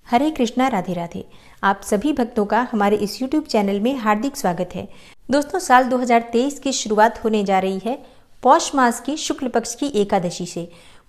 हरे कृष्णा, राधे राधे। आप सभी भक्तों का हमारे इस YouTube चैनल में हार्दिक स्वागत है। दोस्तों, साल 2023 की शुरुआत होने जा रही है पौष मास की शुक्ल पक्ष की एकादशी से।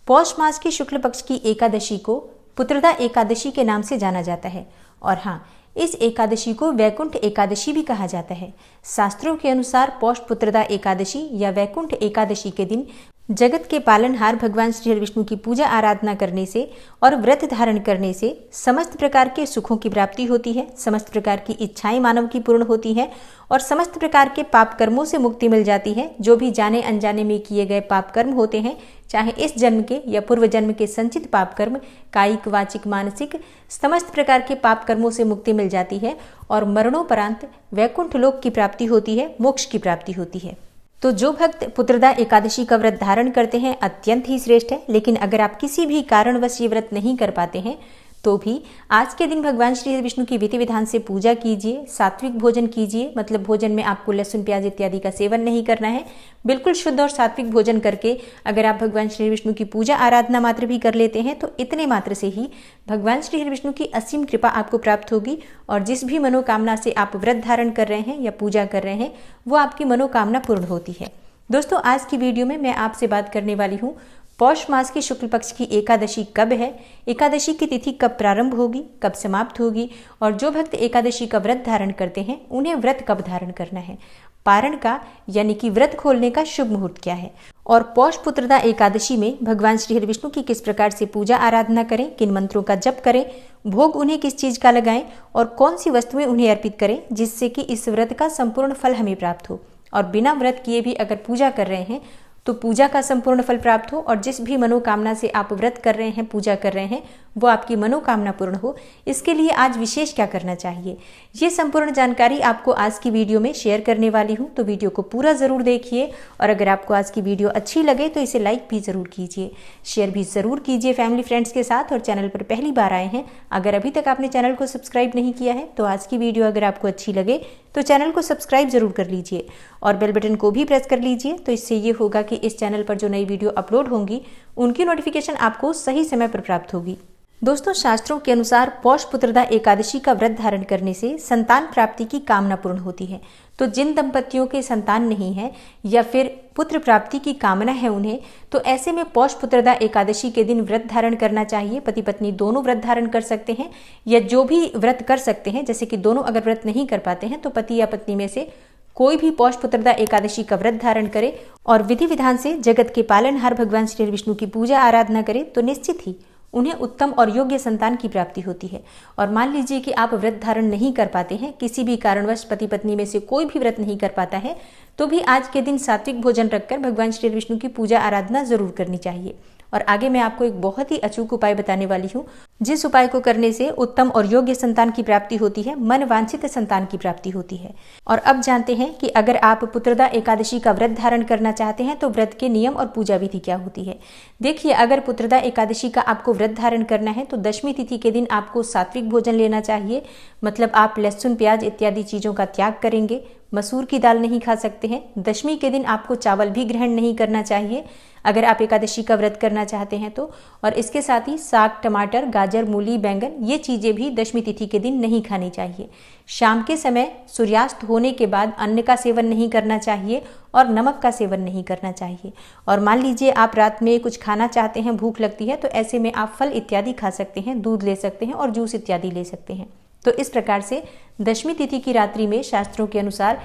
पौष मास की शुक्ल पक्ष की एकादशी को पुत्रदा एकादशी के नाम से जाना जाता है और हाँ, इस एकादशी को वैकुंठ एकादशी भी कहा जाता है। शास्त्रों के अनुसार पौष पुत्रदा एकादशी या वैकुंठ एकादशी के दिन जगत के पालनहार भगवान श्री हरि विष्णु की पूजा आराधना करने से और व्रत धारण करने से समस्त प्रकार के सुखों की प्राप्ति होती है, समस्त प्रकार की इच्छाएं मानव की पूर्ण होती हैं और समस्त प्रकार के पाप कर्मों से मुक्ति मिल जाती है। जो भी जाने अनजाने में किए गए पाप कर्म होते हैं, चाहे इस जन्म के या पूर्व जन्म के संचित पाप कर्म, कायिक, वाचिक, मानसिक, समस्त प्रकार के पाप कर्मों से मुक्ति मिल जाती है और मरणोपरांत वैकुंठ लोक की प्राप्ति होती है, मोक्ष की प्राप्ति होती है। तो जो भक्त पुत्रदा एकादशी का व्रत धारण करते हैं अत्यंत ही श्रेष्ठ है। लेकिन अगर आप किसी भी कारणवश ये व्रत नहीं कर पाते हैं तो भी आज के दिन भगवान श्री हरि विष्णु की विधि विधान से पूजा कीजिए, सात्विक भोजन कीजिए। मतलब भोजन में आपको लहसुन, प्याज इत्यादि का सेवन नहीं करना है। बिल्कुल शुद्ध और सात्विक भोजन करके अगर आप भगवान श्री हरि विष्णु की पूजा आराधना मात्र भी कर लेते हैं तो इतने मात्र से ही भगवान श्री हरि विष्णु की असीम कृपा आपको प्राप्त होगी और जिस भी मनोकामना से आप व्रत धारण कर रहे हैं या पूजा कर रहे हैं वो आपकी मनोकामना पूर्ण होती है। दोस्तों, आज की वीडियो में मैं आपसे बात करने वाली हूँ पौष मास की शुक्ल पक्ष की एकादशी कब है, एकादशी की तिथि कब प्रारंभ होगी, कब समाप्त होगी और जो भक्त एकादशी का व्रत धारण करते हैं उन्हें व्रत कब धारण करना है, पारण का यानी कि व्रत खोलने का शुभ मुहूर्त क्या है और पौष पुत्रदा एकादशी में भगवान श्री हरि विष्णु की किस प्रकार से पूजा आराधना करें, किन मंत्रों का जप करें, भोग उन्हें किस चीज का लगाएं और कौन सी वस्तुएं उन्हें अर्पित करें जिससे कि इस व्रत का संपूर्ण फल हमें प्राप्त हो। और बिना व्रत किए भी अगर पूजा कर रहे हैं तो पूजा का संपूर्ण फल प्राप्त हो और जिस भी मनोकामना से आप व्रत कर रहे हैं, पूजा कर रहे हैं, वो आपकी मनोकामना पूर्ण हो। इसके लिए आज विशेष क्या करना चाहिए, ये संपूर्ण जानकारी आपको आज की वीडियो में शेयर करने वाली हूँ। तो वीडियो को पूरा जरूर देखिए और अगर आपको आज की वीडियो अच्छी लगे तो इसे लाइक भी जरूर कीजिए, शेयर भी जरूर कीजिए फैमिली फ्रेंड्स के साथ। और चैनल पर पहली बार आए हैं, अगर अभी तक आपने चैनल को सब्सक्राइब नहीं किया है तो आज की वीडियो अगर आपको अच्छी लगे तो चैनल को सब्सक्राइब जरूर कर लीजिए और बेल बटन को भी प्रेस कर लीजिए। तो इससे ये होगा कि इस चैनल पर जो नई वीडियो अपलोड होंगी उनकी नोटिफिकेशन आपको सही समय पर प्राप्त होगी। दोस्तों, शास्त्रों के अनुसार पौष पुत्रदा एकादशी का व्रत धारण करने से संतान प्राप्ति की कामना पूर्ण होती है। तो जिन दंपतियों के संतान नहीं है या फिर पुत्र प्राप्ति की कामना है उन्हें, तो ऐसे में पौष पुत्रदा एकादशी के दिन व्रत धारण करना चाहिए। पति पत्नी दोनों व्रत धारण कर सकते हैं या जो भी व्रत कर सकते हैं, जैसे कि दोनों अगर व्रत नहीं कर पाते हैं तो पति या पत्नी में से कोई भी पौष पुत्रदा एकादशी का व्रत धारण करे और विधि विधान से जगत के पालनहार भगवान श्री हरि विष्णु की पूजा आराधना करे तो निश्चित ही उन्हें उत्तम और योग्य संतान की प्राप्ति होती है। और मान लीजिए कि आप व्रत धारण नहीं कर पाते हैं, किसी भी कारणवश पति पत्नी में से कोई भी व्रत नहीं कर पाता है, तो भी आज के दिन सात्विक भोजन रखकर भगवान श्री विष्णु की पूजा आराधना जरूर करनी चाहिए। और आगे मैं आपको एक बहुत ही अचूक उपाय बताने वाली हूँ, जिस उपाय को करने से उत्तम और योग्य संतान की प्राप्ति होती है, मन वांछित संतान की प्राप्ति होती है। और अब जानते हैं कि अगर आप पुत्रदा एकादशी का व्रत धारण करना चाहते हैं तो व्रत के नियम और पूजा विधि क्या होती है। देखिए, अगर पुत्रदा एकादशी का आपको व्रत धारण करना है तो दशमी तिथि के दिन आपको सात्विक भोजन लेना चाहिए। मतलब आप लहसुन, प्याज इत्यादि चीजों का त्याग करेंगे, मसूर की दाल नहीं खा सकते हैं। दशमी के दिन आपको चावल भी ग्रहण नहीं करना चाहिए अगर आप एकादशी का व्रत करना चाहते हैं तो। और इसके साथ ही साग, टमाटर, गाजर, मूली, बैंगन ये चीजें भी दशमी तिथि के दिन नहीं खानी चाहिए। शाम के समय सूर्यास्त होने के बाद अन्न का सेवन नहीं करना चाहिए और नमक का सेवन नहीं करना चाहिए। और मान लीजिए आप रात में कुछ खाना चाहते हैं, भूख लगती है, तो ऐसे में आप फल इत्यादि खा सकते हैं, दूध ले सकते हैं और जूस इत्यादि ले सकते हैं। तो इस प्रकार से दशमी तिथि की रात्रि में शास्त्रों के अनुसार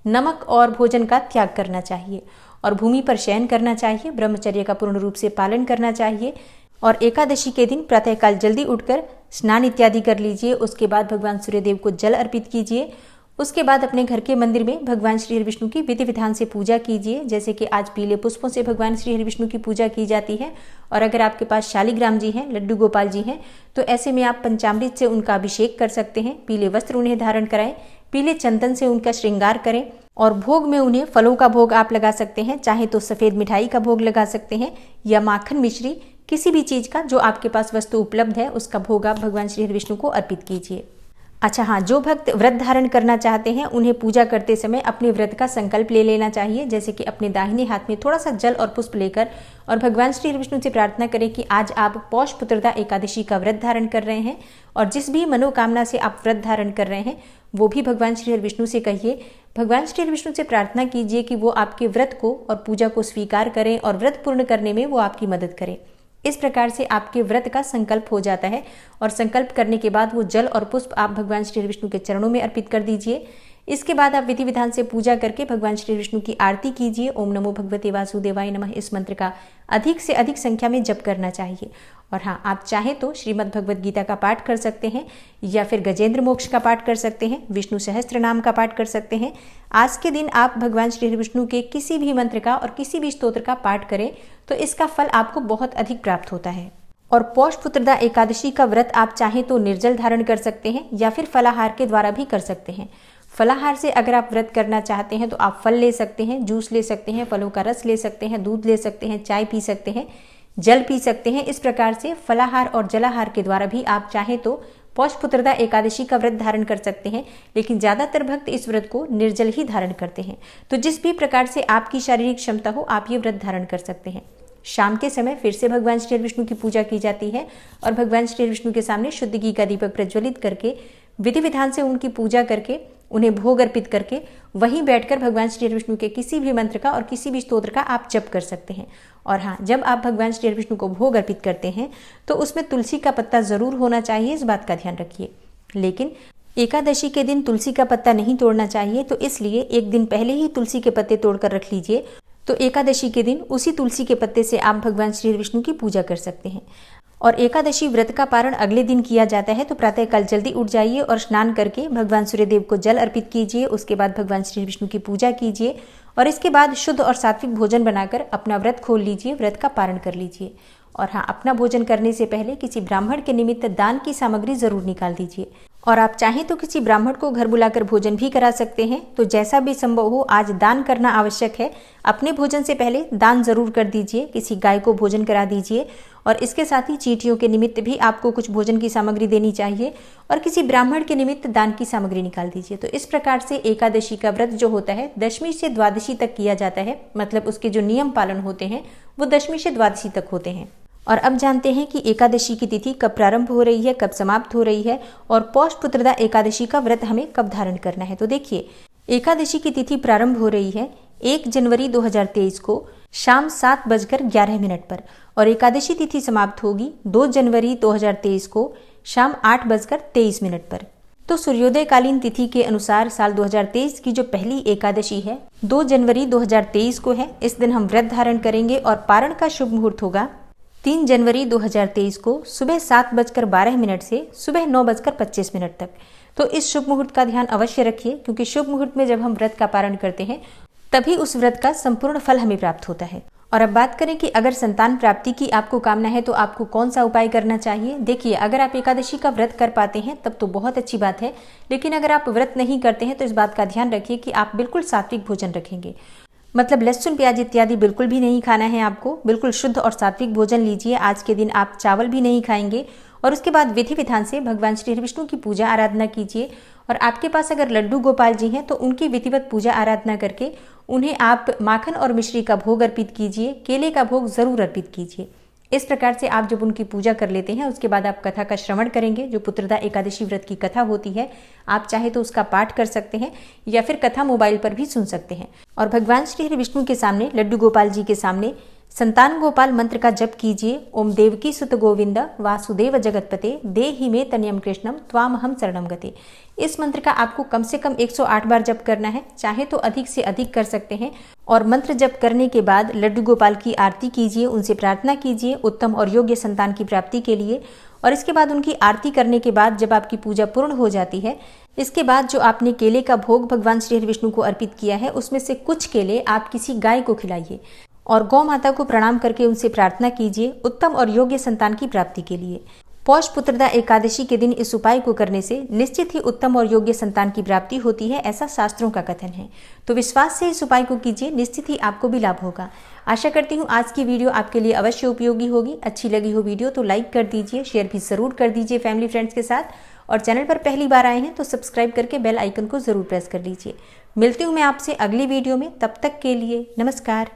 नमक और भोजन का त्याग करना चाहिए और भूमि पर शयन करना चाहिए, ब्रह्मचर्य का पूर्ण रूप से पालन करना चाहिए। और एकादशी के दिन प्रातःकाल जल्दी उठकर स्नान इत्यादि कर लीजिए। उसके बाद भगवान सूर्यदेव को जल अर्पित कीजिए। उसके बाद अपने घर के मंदिर में भगवान श्री हरि विष्णु की विधि विधान से पूजा कीजिए। जैसे कि आज पीले पुष्पों से भगवान श्री हरि विष्णु की पूजा की जाती है और अगर आपके पास शालिग्राम जी हैं, लड्डू गोपाल जी हैं, तो ऐसे में आप पंचामृत से उनका अभिषेक कर सकते हैं। पीले वस्त्र उन्हें धारण कराएं, पीले चंदन से उनका श्रृंगार करें और भोग में उन्हें फलों का भोग आप लगा सकते हैं। चाहे तो सफेद मिठाई का भोग लगा सकते हैं या माखन मिश्री, किसी भी चीज का जो आपके पास वस्तु उपलब्ध है उसका भोग आप भगवान श्री हरि विष्णु को अर्पित कीजिए। अच्छा हाँ, जो भक्त व्रत धारण करना चाहते हैं उन्हें पूजा करते समय अपने व्रत का संकल्प ले लेना चाहिए, जैसे कि अपने दाहिने हाथ में थोड़ा सा जल और पुष्प लेकर और भगवान श्री विष्णु से प्रार्थना करें कि आज आप पौष पुत्रदा एकादशी का व्रत धारण कर रहे हैं और जिस भी मनोकामना से आप व्रत धारण कर रहे हैं वो भी भगवान श्री विष्णु से कहिए। भगवान श्री विष्णु से प्रार्थना कीजिए कि वो आपके व्रत को और पूजा को स्वीकार करें और व्रत पूर्ण करने में वो आपकी मदद करें। इस प्रकार से आपके व्रत का संकल्प हो जाता है और संकल्प करने के बाद वो जल और पुष्प आप भगवान श्री विष्णु के चरणों में अर्पित कर दीजिए। इसके बाद आप विधि विधान से पूजा करके भगवान श्री विष्णु की आरती कीजिए। ओम नमो भगवते वासुदेवाय नमः इस मंत्र का अधिक से अधिक संख्या में जप करना चाहिए। और हाँ, आप चाहें तो श्रीमद् भगवद गीता का पाठ कर सकते हैं या फिर गजेंद्र मोक्ष का पाठ कर सकते हैं, विष्णु सहस्त्र नाम का पाठ कर सकते हैं। आज के दिन आप भगवान श्री विष्णु के किसी भी मंत्र का और किसी भी स्तोत्र का पाठ करें तो इसका फल आपको बहुत अधिक प्राप्त होता है। और पौष पुत्रदा एकादशी का व्रत आप चाहें तो निर्जल धारण कर सकते हैं या फिर फलाहार के द्वारा भी कर सकते हैं। फलाहार से अगर आप व्रत करना चाहते हैं तो आप फल ले सकते हैं, जूस ले सकते हैं, फलों का रस ले सकते हैं, दूध ले सकते हैं, चाय पी सकते हैं, जल पी सकते हैं। इस प्रकार से फलाहार और जलाहार के द्वारा भी आप चाहें तो पौष पुत्रदा एकादशी का व्रत धारण कर सकते हैं। लेकिन ज़्यादातर भक्त इस व्रत को निर्जल ही धारण करते हैं। तो जिस भी प्रकार से आपकी शारीरिक क्षमता हो आप ये व्रत धारण कर सकते हैं। शाम के समय फिर से भगवान श्री विष्णु की पूजा की जाती है और भगवान श्री विष्णु के सामने शुद्ध घी का दीपक प्रज्वलित करके विधि विधान से उनकी पूजा करके उन्हें भोग अर्पित करके वहीं बैठकर भगवान श्री विष्णु के किसी भी मंत्र का और किसी भी स्तोत्र का आप जप कर सकते हैं। और हाँ, जब आप भगवान श्री विष्णु को भोग अर्पित करते हैं तो उसमें तुलसी का पत्ता जरूर होना चाहिए, इस बात का ध्यान रखिए। लेकिन एकादशी के दिन तुलसी का पत्ता नहीं तोड़ना चाहिए, तो इसलिए एक दिन पहले ही तुलसी के पत्ते तोड़कर रख लीजिए। तो एकादशी के दिन उसी तुलसी के पत्ते से आप भगवान श्री विष्णु की पूजा कर सकते हैं। और एकादशी व्रत का पारण अगले दिन किया जाता है, तो प्रातःकाल जल्दी उठ जाइए और स्नान करके भगवान सूर्यदेव को जल अर्पित कीजिए। उसके बाद भगवान श्री विष्णु की पूजा कीजिए और इसके बाद शुद्ध और सात्विक भोजन बनाकर अपना व्रत खोल लीजिए, व्रत का पारण कर लीजिए। और हाँ, अपना भोजन करने से पहले किसी ब्राह्मण के निमित्त दान की सामग्री जरूर निकाल दीजिए। और आप चाहें तो किसी ब्राह्मण को घर बुलाकर भोजन भी करा सकते हैं। तो जैसा भी संभव हो, आज दान करना आवश्यक है। अपने भोजन से पहले दान जरूर कर दीजिए, किसी गाय को भोजन करा दीजिए और इसके साथ ही चींटियों के निमित्त भी आपको कुछ भोजन की सामग्री देनी चाहिए और किसी ब्राह्मण के निमित्त दान की सामग्री निकाल दीजिए। तो इस प्रकार से एकादशी का व्रत जो होता है दशमी से द्वादशी तक किया जाता है, मतलब उसके जो नियम पालन होते हैं वो दशमी से द्वादशी तक होते हैं। और अब जानते हैं कि एकादशी की तिथि कब प्रारंभ हो रही है, कब समाप्त हो रही है और पौष पुत्रदा एकादशी का व्रत हमें कब धारण करना है। तो देखिए, एकादशी की तिथि प्रारंभ हो रही है 1 जनवरी 2023 को शाम 7:11 पर और एकादशी तिथि समाप्त होगी 2 जनवरी 2023 को शाम 8:23 पर। तो सूर्योदयकालीन तिथि के अनुसार साल 2023 की जो पहली एकादशी है 2 जनवरी 2023 को है। इस दिन हम व्रत धारण करेंगे और पारण का शुभ मुहूर्त होगा 3 जनवरी 2023 को सुबह 7:12 से सुबह 9:25 तक। तो इस शुभ मुहूर्त का ध्यान अवश्य रखिए, क्योंकि शुभ मुहूर्त में जब हम व्रत का पारण करते हैं तभी उस व्रत का संपूर्ण फल हमें प्राप्त होता है। और अब बात करें कि अगर संतान प्राप्ति की आपको कामना है तो आपको कौन सा उपाय करना चाहिए। देखिए, अगर आप एकादशी का व्रत कर पाते हैं तब तो बहुत अच्छी बात है, लेकिन अगर आप व्रत नहीं करते हैं तो इस बात का ध्यान रखिए कि आप बिल्कुल सात्विक भोजन रखेंगे, मतलब लहसुन प्याज इत्यादि बिल्कुल भी नहीं खाना है आपको। बिल्कुल शुद्ध और सात्विक भोजन लीजिए। आज के दिन आप चावल भी नहीं खाएंगे और उसके बाद विधि विधान से भगवान श्री विष्णु की पूजा आराधना कीजिए। और आपके पास अगर लड्डू गोपाल जी हैं तो उनकी विधिवत पूजा आराधना करके उन्हें आप माखन और मिश्री का भोग अर्पित कीजिए, केले का भोग जरूर अर्पित कीजिए। इस प्रकार से आप जब उनकी पूजा कर लेते हैं उसके बाद आप कथा का श्रवण करेंगे, जो पुत्रदा एकादशी व्रत की कथा होती है। आप चाहे तो उसका पाठ कर सकते हैं या फिर कथा मोबाइल पर भी सुन सकते हैं। और भगवान श्री विष्णु के सामने, लड्डू गोपाल जी के सामने संतान गोपाल मंत्र का जप कीजिए। ओम देवकी सुत गोविंद वासुदेव जगतपते देहि मे तनयम कृष्णम त्वामहम शरणम गते। इस मंत्र का आपको कम से कम 108 बार जप करना है, चाहे तो अधिक से अधिक कर सकते हैं। और मंत्र जप करने के बाद लड्डू गोपाल की आरती कीजिए, उनसे प्रार्थना कीजिए उत्तम और योग्य संतान की प्राप्ति के लिए। और इसके बाद उनकी आरती करने के बाद जब आपकी पूजा पूर्ण हो जाती है, इसके बाद जो आपने केले का भोग भगवान श्री विष्णु को अर्पित किया है उसमें से कुछ केले आप किसी गाय को खिलाइए और गौ माता को प्रणाम करके उनसे प्रार्थना कीजिए उत्तम और योग्य संतान की प्राप्ति के लिए। पौष पुत्रदा एकादशी के दिन इस उपाय को करने से निश्चित ही उत्तम और योग्य संतान की प्राप्ति होती है, ऐसा शास्त्रों का कथन है। तो विश्वास से इस उपाय को कीजिए, निश्चित ही आपको भी लाभ होगा। आशा करती हूँ आज की वीडियो आपके लिए अवश्य उपयोगी होगी। अच्छी लगी हो वीडियो तो लाइक कर दीजिए, शेयर भी जरूर कर दीजिए फैमिली फ्रेंड्स के साथ। और चैनल पर पहली बार आए हैं तो सब्सक्राइब करके बेल आइकन को ज़रूर प्रेस कर लीजिए। मिलती हूँ मैं आपसे अगली वीडियो में, तब तक के लिए नमस्कार।